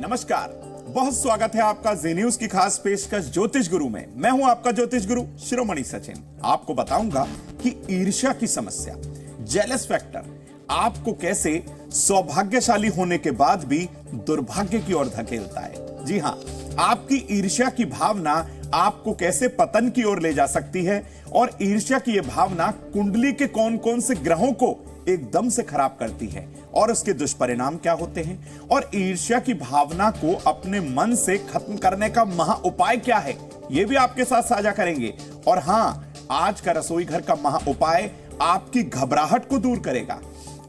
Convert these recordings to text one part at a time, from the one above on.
नमस्कार, बहुत स्वागत है आपका जी न्यूज की खास पेशकश ज्योतिष गुरु में। मैं हूं आपका ज्योतिष गुरु शिरोमणि सचिन। आपको बताऊंगा कि ईर्ष्या की समस्या, जेलस फैक्टर, आपको कैसे सौभाग्यशाली होने के बाद भी दुर्भाग्य की ओर धकेलता है। जी हां, आपकी ईर्ष्या की भावना आपको कैसे पतन की ओर ले जा सकती है और ईर्ष्या की यह भावना कुंडली के कौन कौन से ग्रहों को एकदम से खराब करती है और उसके दुष्परिणाम क्या होते हैं, और ईर्ष्या की भावना को अपने मन से खत्म करने का महा उपाय क्या है, यह भी आपके साथ साझा करेंगे। और हां, आज का रसोई घर का महा उपाय आपकी घबराहट को दूर करेगा।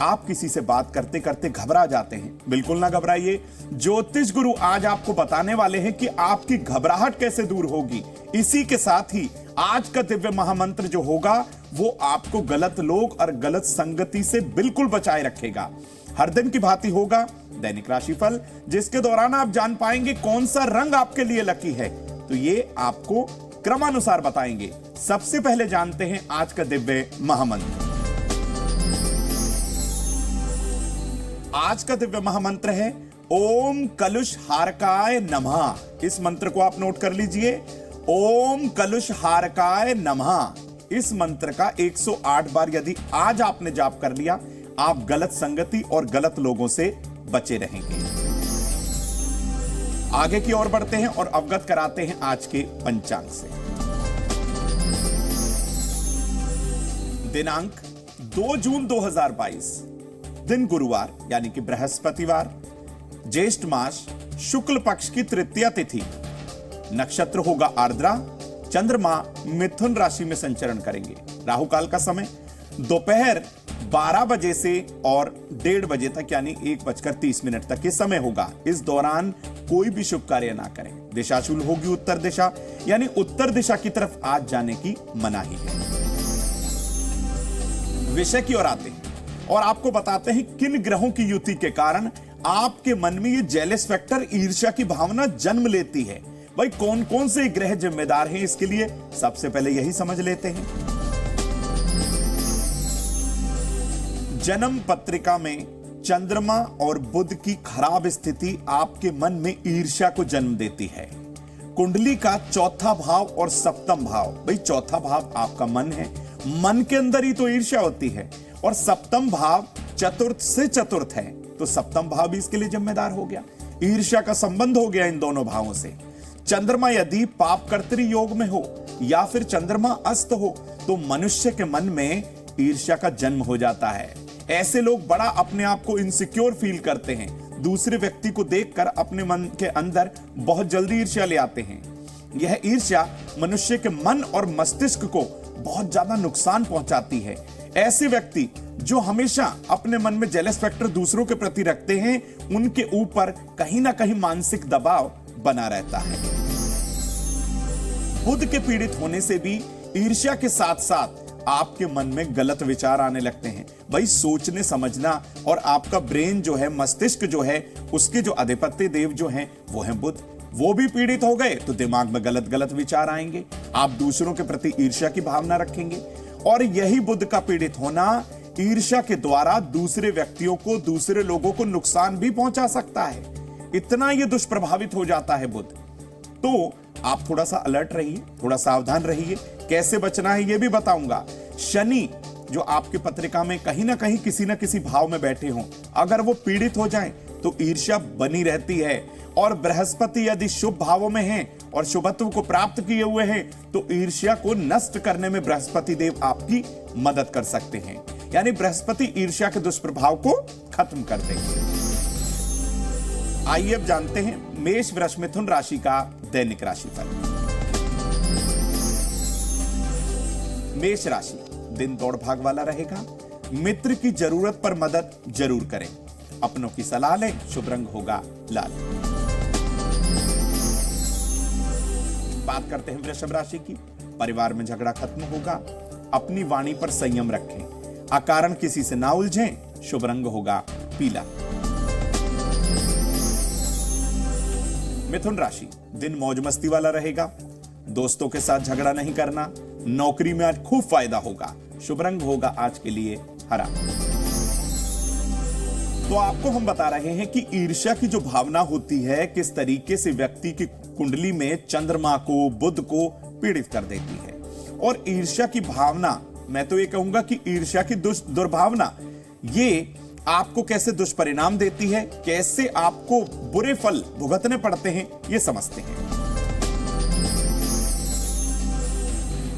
आप किसी से बात करते करते घबरा जाते हैं, बिल्कुल ना घबराइए। ज्योतिष गुरु आज आपको बताने वाले हैं कि आपकी घबराहट कैसे दूर होगी। इसी के साथ ही आज का दिव्य महामंत्र जो होगा वो आपको गलत लोग और गलत संगति से बिल्कुल बचाए रखेगा। हर दिन की भांति होगा दैनिक राशिफल, जिसके दौरान आप जान पाएंगे कौन सा रंग आपके लिए लकी है। तो ये आपको क्रमानुसार बताएंगे। सबसे पहले जानते हैं आज का दिव्य महामंत्र। आज का दिव्य महामंत्र है ओम कलुष हारकाय नमः। इस मंत्र को आप नोट कर लीजिए, ओम कलुष हारकाय नमः। इस मंत्र का 108 बार यदि आज आपने जाप कर लिया, आप गलत संगति और गलत लोगों से बचे रहेंगे। आगे की ओर बढ़ते हैं और अवगत कराते हैं आज के पंचांग से। दिनांक 2 जून 2022, दिन गुरुवार यानी कि बृहस्पतिवार, ज्येष्ठ मास शुक्ल पक्ष की तृतीया तिथि, नक्षत्र होगा आर्द्रा, चंद्रमा मिथुन राशि में संचरण करेंगे। राहु काल का समय दोपहर 12 बजे से और 1:30 बजे तक यानी 1:30 तक के समय होगा। इस दौरान कोई भी शुभ कार्य ना करें। दिशाशूल होगी उत्तर दिशा, यानी उत्तर दिशा की तरफ आज जाने की मनाही है। विषय की ओर आते हैं और आपको बताते हैं किन ग्रहों की युति के कारण आपके मन में ये जेलस फैक्टर, ईर्ष्या की भावना जन्म लेती है। भाई कौन कौन से ग्रह जिम्मेदार हैं इसके लिए, सबसे पहले यही समझ लेते हैं। जन्म पत्रिका में चंद्रमा और बुध की खराब स्थिति आपके मन में ईर्ष्या को जन्म देती है। कुंडली का चौथा भाव और सप्तम भाव, भाई चौथा भाव आपका मन है, मन के अंदर ही तो ईर्ष्या होती है, और सप्तम भाव चतुर्थ से चतुर्थ है, तो सप्तम भाव भी इसके लिए जिम्मेदार हो गया। ईर्ष्या का संबंध हो गया इन दोनों भावों से। चंद्रमा यदि पाप कर्तरी योग में हो या फिर चंद्रमा अस्त हो तो मनुष्य के मन में ईर्ष्या का जन्म हो जाता है। ऐसे लोग बड़ा अपने आप को इनसिक्योर फील करते हैं, दूसरे व्यक्ति को देखकर अपने मन के अंदर बहुत जल्दी ईर्ष्या ले आते हैं। यह ईर्ष्या मनुष्य के मन और मस्तिष्क को बहुत ज्यादा नुकसान पहुंचाती है। ऐसे व्यक्ति जो हमेशा अपने मन में जेलस फैक्टर दूसरों के प्रति रखते हैं, उनके ऊपर कहीं ना कहीं मानसिक दबाव बना रहता है। बुध के पीड़ित होने से भी ईर्ष्या के साथ साथ आपके मन में गलत विचार आने लगते हैं। भाई सोचने समझना और आपका ब्रेन जो है, मस्तिष्क जो है, उसके जो अधिपत्य देव जो हैं वो हैं बुध, वो भी पीड़ित हो गए तो दिमाग में गलत गलत विचार आएंगे। आप दूसरों के प्रति ईर्ष्या की भावना रखेंगे और यही बुध का पीड़ित होना ईर्ष्या के द्वारा दूसरे व्यक्तियों को, दूसरे लोगों को नुकसान भी पहुंचा सकता है। इतना ये दुष्प्रभावित हो जाता है बुध। तो आप थोड़ा सा अलर्ट रहिए, थोड़ा सावधान रहिए। कैसे बचना है ये भी बताऊंगा। शनि जो आपकी पत्रिका में कहीं ना कहीं किसी ना किसी भाव में बैठे हों, अगर वो पीड़ित हो जाएं तो ईर्ष्या बनी रहती है। और बृहस्पति यदि शुभ भावों में हैं और शुभत्व को प्राप्त किए हुए हैं तो ईर्ष्या को नष्ट करने में बृहस्पति देव आपकी मदद कर सकते हैं, यानी बृहस्पति ईर्ष्या के दुष्प्रभाव को खत्म कर देंगे। आइए अब जानते हैं मेष वृष मिथुन राशि का दैनिक राशिफल। मेष राशि, दिन दौड़ भाग वाला रहेगा। मित्र की जरूरत पर मदद जरूर करें। अपनों की सलाह लें। शुभ रंग होगा लाल। बात करते हैं वृषभ राशि की। परिवार में झगड़ा खत्म होगा। अपनी वाणी पर संयम रखें। अकारण किसी से ना उलझें। शुभ रंग होगा पीला। मिथुन राशि, दिन मौज मस्ती वाला रहेगा। दोस्तों के साथ झगड़ा नहीं करना। नौकरी में आज खूब फायदा होगा। शुभ रंग होगा आज के लिए हरा। तो आपको हम बता रहे हैं कि ईर्ष्या की जो भावना होती है किस तरीके से व्यक्ति की कुंडली में चंद्रमा को, बुध को पीड़ित कर देती है। और ईर्ष्या की भावना, मैं तो ये कहूंगा कि ईर्ष्या की दुर्भावना ये आपको कैसे दुष्परिणाम देती है, कैसे आपको बुरे फल भुगतने पड़ते हैं, ये समझते हैं।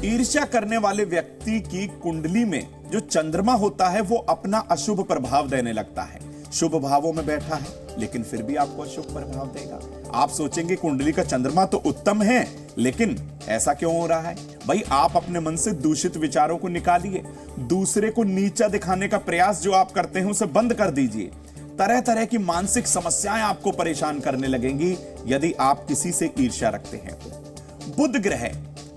ईर्ष्या करने वाले व्यक्ति की कुंडली में जो चंद्रमा होता है वो अपना अशुभ प्रभाव देने लगता है। शुभ भावों में बैठा है लेकिन फिर भी आपको अशुभ प्रभाव देगा। आप सोचेंगे कुंडली का चंद्रमा तो उत्तम है, लेकिन ऐसा क्यों हो रहा है? भाई आप अपने मन से दूषित विचारों को निकालिए, दूसरे को नीचा दिखाने का प्रयास जो आप करते हैं उसे बंद कर दीजिए। तरह तरह की मानसिक समस्याएं आपको परेशान करने लगेंगी यदि आप किसी से ईर्ष्या रखते हैं तो। बुध ग्रह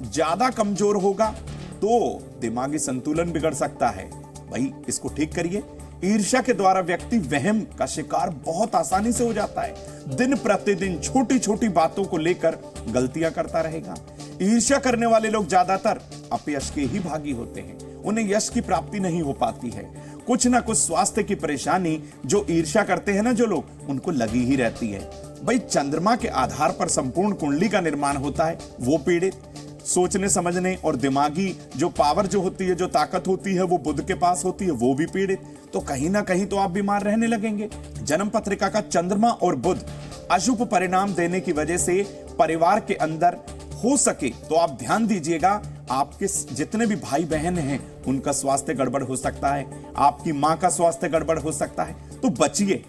ज्यादा कमजोर होगा तो दिमागी संतुलन बिगड़ सकता है। भाई इसको ठीक करिए। ईर्ष्या के द्वारा व्यक्ति वहम का शिकार बहुत आसानी से हो जाता है। दिन प्रतिदिन छोटी छोटी बातों को लेकर गलतियां करता रहेगा। ईर्ष्या करने वाले लोग ज्यादातर अपयश के ही भागी होते हैं, उन्हें यश की प्राप्ति नहीं हो पाती है। कुछ ना कुछ स्वास्थ्य की परेशानी जो ईर्ष्या करते हैं ना जो लोग, उनको लगी ही रहती है। भाई चंद्रमा के आधार पर संपूर्ण कुंडली का निर्माण होता है, वो पीड़ित। सोचने समझने और दिमागी जो पावर जो होती है, जो ताकत होती है, वो बुध के पास होती है, वो भी पीड़ित। तो कहीं ना कहीं तो आप बीमार रहने लगेंगे। जन्म पत्रिका का चंद्रमा और बुध अशुभ परिणाम देने की वजह से परिवार के अंदर हो सके तो आप ध्यान दीजिएगा, आपके जितने भी भाई बहन हैं उनका स्वास्थ्य गड़बड़ हो सकता है, आपकी मां का स्वास्थ्य गड़बड़ हो सकता है, तो बचिए।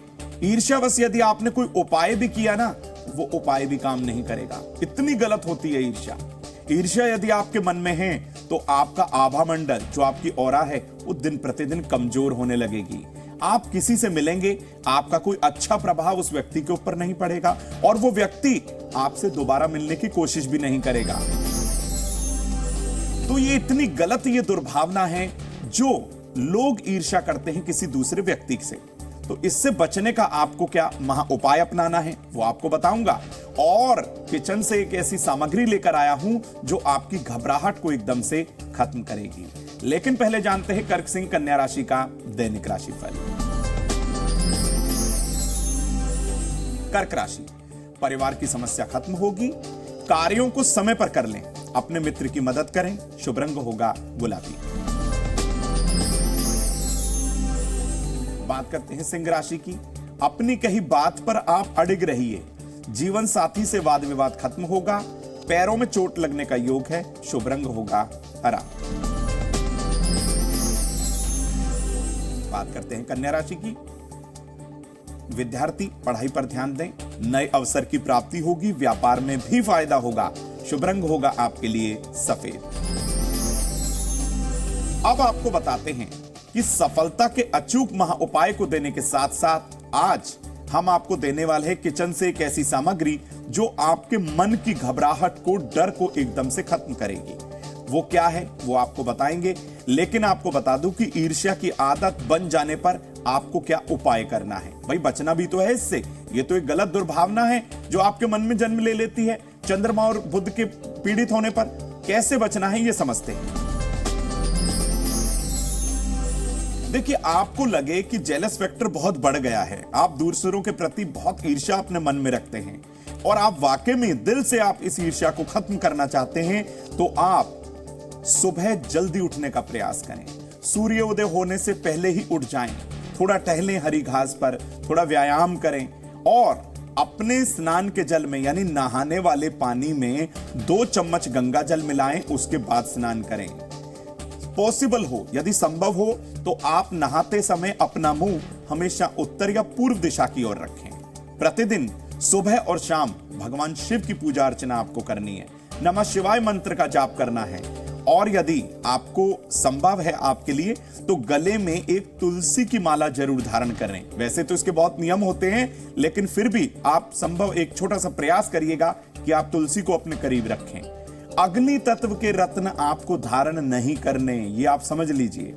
ईर्ष्यावश यदि आपने कोई उपाय भी किया ना, वो उपाय भी काम नहीं करेगा। इतनी गलत होती है ईर्ष्या। ईर्ष्या यदि आपके मन में है तो आपका आभा मंडल जो आपकी ऑरा है वो दिन प्रतिदिन कमजोर होने लगेगी। आप किसी से मिलेंगे, आपका कोई अच्छा प्रभाव उस व्यक्ति के ऊपर नहीं पड़ेगा और वो व्यक्ति आपसे दोबारा मिलने की कोशिश भी नहीं करेगा। तो ये इतनी गलत ये दुर्भावना है जो लोग ईर्ष्या करते हैं किसी दूसरे व्यक्ति से। तो इससे बचने का आपको क्या महा उपाय अपनाना है वो आपको बताऊंगा। और किचन से एक ऐसी सामग्री लेकर आया हूं जो आपकी घबराहट को एकदम से खत्म करेगी। लेकिन पहले जानते हैं कर्क सिंह कन्या राशि का दैनिक राशिफल। कर्क राशि, परिवार की समस्या खत्म होगी, कार्यों को समय पर कर लें, अपने मित्र की मदद करें, शुभ रंग होगा गुलाबी। बात करते हैं सिंह राशि की। अपनी कही बात पर आप अड़िग रहिए, जीवन साथी से वाद विवाद खत्म होगा, पैरों में चोट लगने का योग है, शुभ रंग होगा हरा। बात करते हैं कन्या राशि की। विद्यार्थी पढ़ाई पर ध्यान दें, नए अवसर की प्राप्ति होगी, व्यापार में भी फायदा होगा, शुभ रंग होगा आपके लिए सफेद। अब आपको बताते हैं कि सफलता के अचूक महा उपाय को देने के साथ साथ आज हम आपको देने वाले हैं किचन से एक ऐसी सामग्री जो आपके मन की घबराहट को, डर को एकदम से खत्म करेगी। वो क्या है वो आपको बताएंगे, लेकिन आपको बता दूं कि ईर्ष्या की आदत बन जाने पर आपको क्या उपाय करना है। भाई बचना भी तो है इससे, ये तो एक गलत दुर्भावना है जो आपके मन में जन्म ले लेती है। चंद्रमा और बुध के पीड़ित होने पर कैसे बचना है ये समझते हैं। देखिए, आपको लगे कि जेलस फैक्टर बहुत बढ़ गया है, आप दूसरों के प्रति बहुत ईर्ष्या अपने मन में रखते हैं और आप वाकई में दिल से आप इस ईर्ष्या को खत्म करना चाहते हैं, तो आप सुबह जल्दी उठने का प्रयास करें। सूर्योदय होने से पहले ही उठ जाएं, थोड़ा टहलें हरी घास पर, थोड़ा व्यायाम करें और अपने स्नान के जल में यानी नहाने वाले पानी में 2 चम्मच गंगा जल मिलाएं, उसके बाद स्नान करें। पॉसिबल हो, यदि संभव हो तो आप नहाते समय अपना मुंह हमेशा उत्तर या पूर्व दिशा की ओर रखें। प्रतिदिन सुबह और शाम भगवान शिव की पूजा अर्चना आपको करनी है, नमः शिवाय मंत्र का जाप करना है और यदि आपको संभव है आपके लिए तो गले में एक तुलसी की माला जरूर धारण करें। वैसे तो इसके बहुत नियम होते हैं, लेकिन फिर भी आप संभव एक छोटा सा प्रयास करिएगा कि आप तुलसी को अपने करीब रखें। अग्नि तत्व के रत्न आपको धारण नहीं करने, ये आप समझ लीजिए।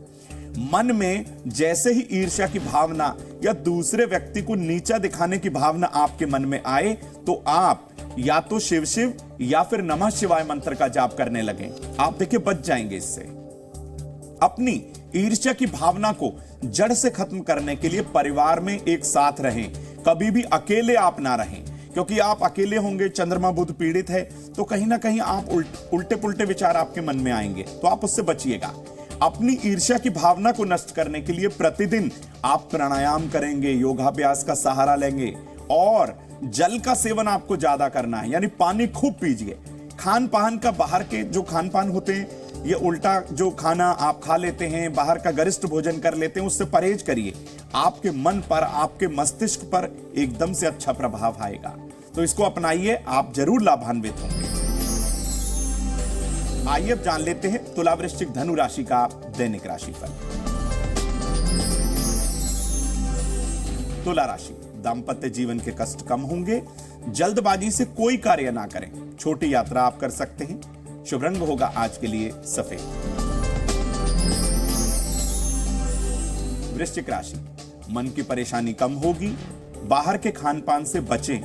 मन में जैसे ही ईर्ष्या की भावना या दूसरे व्यक्ति को नीचा दिखाने की भावना आपके मन में आए तो आप या तो शिव शिव या फिर नमः शिवाय मंत्र का जाप करने लगें। आप देखिए बच जाएंगे इससे। अपनी ईर्ष्या की भावना को जड़ से खत्म करने के लिए परिवार में एक साथ रहें, कभी भी अकेले आप ना रहें, क्योंकि आप अकेले होंगे, चंद्रमा बुध पीड़ित है, तो कहीं ना कहीं आप उल्टे पुल्टे विचार आपके मन में आएंगे, तो आप उससे बचिएगा। अपनी ईर्ष्या की भावना को नष्ट करने के लिए प्रतिदिन आप प्राणायाम करेंगे, योगाभ्यास का सहारा लेंगे और जल का सेवन आपको ज्यादा करना है, यानी पानी खूब पीजिए। खान पान का, बाहर के जो खान पान होते हैं, ये उल्टा जो खाना आप खा लेते हैं, बाहर का गरिष्ठ भोजन कर लेते हैं, उससे परहेज करिए। आपके मन पर, आपके मस्तिष्क पर एकदम से अच्छा प्रभाव आएगा। तो इसको अपनाइए, आप जरूर लाभान्वित होंगे। आइए अब जान लेते हैं तुला वृश्चिक धनु राशि का दैनिक राशिफल। तुला राशि, दांपत्य जीवन के कष्ट कम होंगे, जल्दबाजी से कोई कार्य ना करें, छोटी यात्रा आप कर सकते हैं। शुभ रंग होगा आज के लिए सफेद। वृश्चिक राशि, मन की परेशानी कम होगी, बाहर के खान पान से बचें,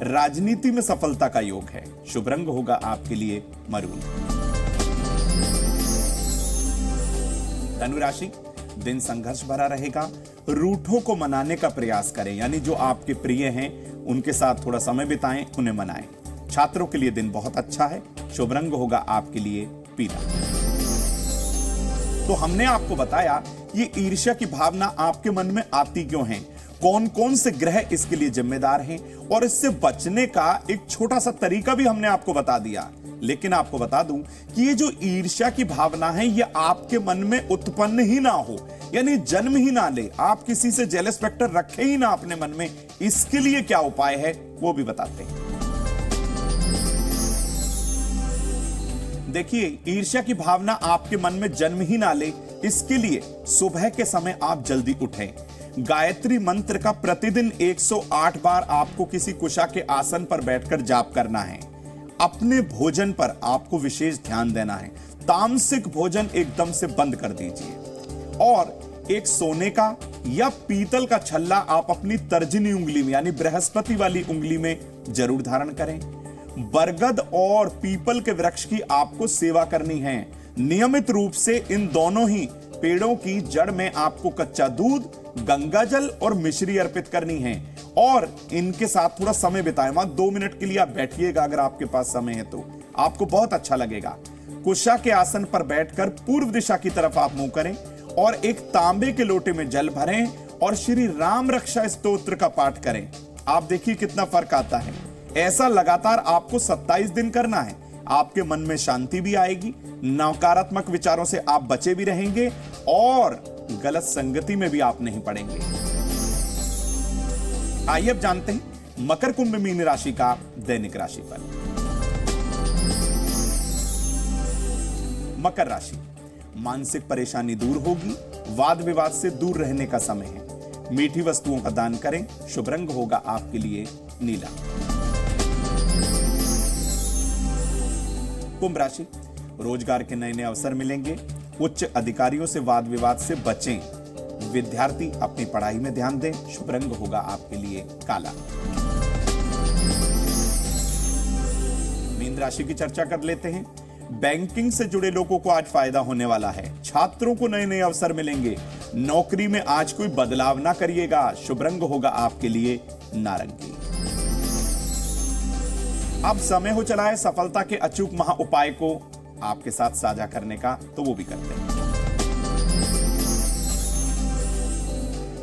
राजनीति में सफलता का योग है। शुभ रंग होगा आपके लिए मरून। धनु राशि, दिन संघर्ष भरा रहेगा, रूठों को मनाने का प्रयास करें, यानी जो आपके प्रिय हैं उनके साथ थोड़ा समय बिताएं, उन्हें मनाएं। छात्रों के लिए दिन बहुत अच्छा है। शुभ रंग होगा आपके लिए पीला। तो हमने आपको बताया ये ईर्ष्या की भावना आपके मन में आती क्यों है, कौन कौन से ग्रह इसके लिए जिम्मेदार हैं, और इससे बचने का एक छोटा सा तरीका भी हमने आपको बता दिया। लेकिन आपको बता दूं कि ये जो ईर्ष्या की भावना है ये आपके मन में उत्पन्न ही ना हो, यानी जन्म ही ना ले, आप किसी से जेलस फैक्टर रखे ही ना अपने मन में। इसके लिए क्या उपाय है वो भी बताते हैं। देखिए, ईर्ष्या की भावना आपके मन में जन्म ही ना ले, इसके लिए सुबह के समय आप जल्दी उठें। गायत्री मंत्र का प्रतिदिन 108 बार आपको किसी कुशा के आसन पर बैठकर जाप करना है। अपने भोजन पर आपको विशेष ध्यान देना है। तामसिक भोजन एकदम से बंद कर दीजिए। और एक सोने का या पीतल का छल्ला आप अपनी तर्जनी उंगली में, यानी बृहस्पति वाली उंगली में जरूर धारण करें। बरगद और पीपल के वृक्ष की आपको सेवा करनी है। नियमित रूप से इन दोनों ही पेड़ों की जड़ में आपको कच्चा दूध, गंगा जल और मिश्री अर्पित करनी है और इनके साथ थोड़ा समय बिताएं। वहां 2 मिनट के लिए आप बैठिएगा, अगर आपके पास समय है तो आपको बहुत अच्छा लगेगा। कुशा के आसन पर बैठकर पूर्व दिशा की तरफ आप मुंह करें और एक तांबे के लोटे में जल भरें और श्री राम रक्षा स्तोत्र का पाठ करें। आप देखिए कितना फर्क आता है। ऐसा लगातार आपको 27 दिन करना है। आपके मन में शांति भी आएगी, नकारात्मक विचारों से आप बचे भी रहेंगे और गलत संगति में भी आप नहीं पड़ेंगे। आइए अब जानते हैं मकर कुंभ मीन राशि का दैनिक राशिफल। मकर राशि, मानसिक परेशानी दूर होगी, वाद विवाद से दूर रहने का समय है। मीठी वस्तुओं का दान करें। शुभ रंग होगा आपके लिए नीला। कुंभ राशि, रोजगार के नए नए अवसर मिलेंगे। उच्च अधिकारियों से वाद विवाद से बचें। विद्यार्थी अपनी पढ़ाई में ध्यान दें। शुभ रंग होगा आपके लिए काला। मीन राशि की चर्चा कर लेते हैं। बैंकिंग से जुड़े लोगों को आज फायदा होने वाला है। छात्रों को नए नए अवसर मिलेंगे। नौकरी में आज कोई बदलाव ना करिएगा। शुभ रंग होगा आपके लिए नारंगी। अब समय हो चला है सफलता के अचूक महा उपाय को आपके साथ साझा करने का, तो वो भी करते हैं।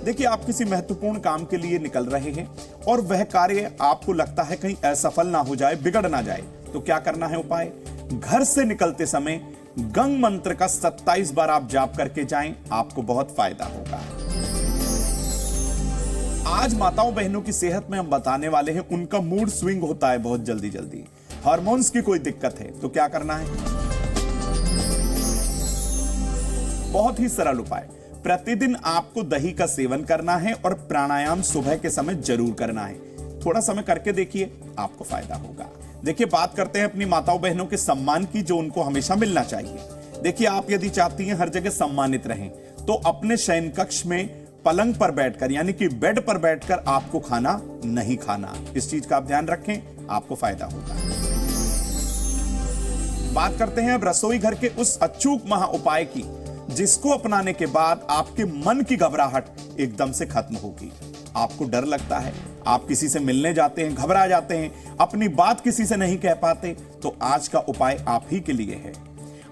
देखिए, आप किसी महत्वपूर्ण काम के लिए निकल रहे हैं और वह कार्य आपको लगता है कहीं असफल ना हो जाए, बिगड़ ना जाए, तो क्या करना है उपाय? घर से निकलते समय गंग मंत्र का 27 बार आप जाप करके जाएं, आपको बहुत फायदा होगा। आज माताओं बहनों की सेहत में हम बताने वाले हैं, उनका मूड स्विंग होता है बहुत जल्दी जल्दी, हार्मोन्स की कोई दिक्कत है, तो क्या करना है? बहुत ही सरल उपाय, प्रतिदिन आपको दही का सेवन करना है और प्राणायाम सुबह के समय जरूर करना है। थोड़ा समय करके देखिए, आपको फायदा होगा। देखिए, बात करते हैं अपनी माताओं बहनों के सम्मान की, जो उनको हमेशा मिलना चाहिए। देखिए, आप यदि चाहती हैं हर जगह सम्मानित रहें, तो अपने शयन कक्ष में पलंग पर बैठकर, यानी कि बेड पर बैठकर आपको खाना नहीं खाना। इस चीज का आप ध्यान रखें, आपको फायदा होगा। बात करते हैं अब रसोई घर के उस अचूक महा उपाय की, जिसको अपनाने के बाद आपके मन की घबराहट एकदम से खत्म होगी। आपको डर लगता है, आप किसी से मिलने जाते हैं, घबरा जाते हैं, अपनी बात किसी से नहीं कह पाते, तो आज का उपाय आप ही के लिए है।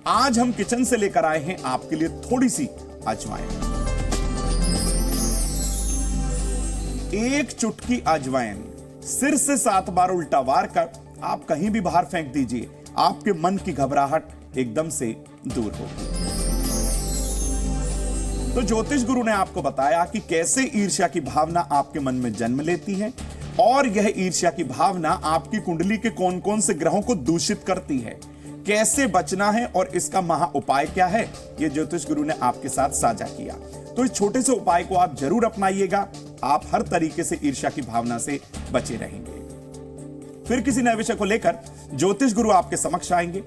आज हम किचन से लेकर आए हैं आपके लिए थोड़ी सी अजवाइन। एक चुटकी अजवाइन सिर से 7 बार उल्टा वार कर आप कहीं भी बाहर फेंक दीजिए, आपके मन की घबराहट एकदम से दूर होगी। तो ज्योतिष गुरु ने आपको बताया कि कैसे ईर्ष्या की भावना आपके मन में जन्म लेती है और यह ईर्ष्या की भावना आपकी कुंडली के कौन कौन से ग्रहों को दूषित करती है, कैसे बचना है और इसका महा उपाय क्या है, यह ज्योतिष गुरु ने आपके साथ साझा किया। तो इस छोटे से उपाय को आप जरूर अपनाइएगा, आप हर तरीके से ईर्ष्या की भावना से बचे रहेंगे। फिर किसी नए विषय को लेकर ज्योतिष गुरु आपके समक्ष आएंगे।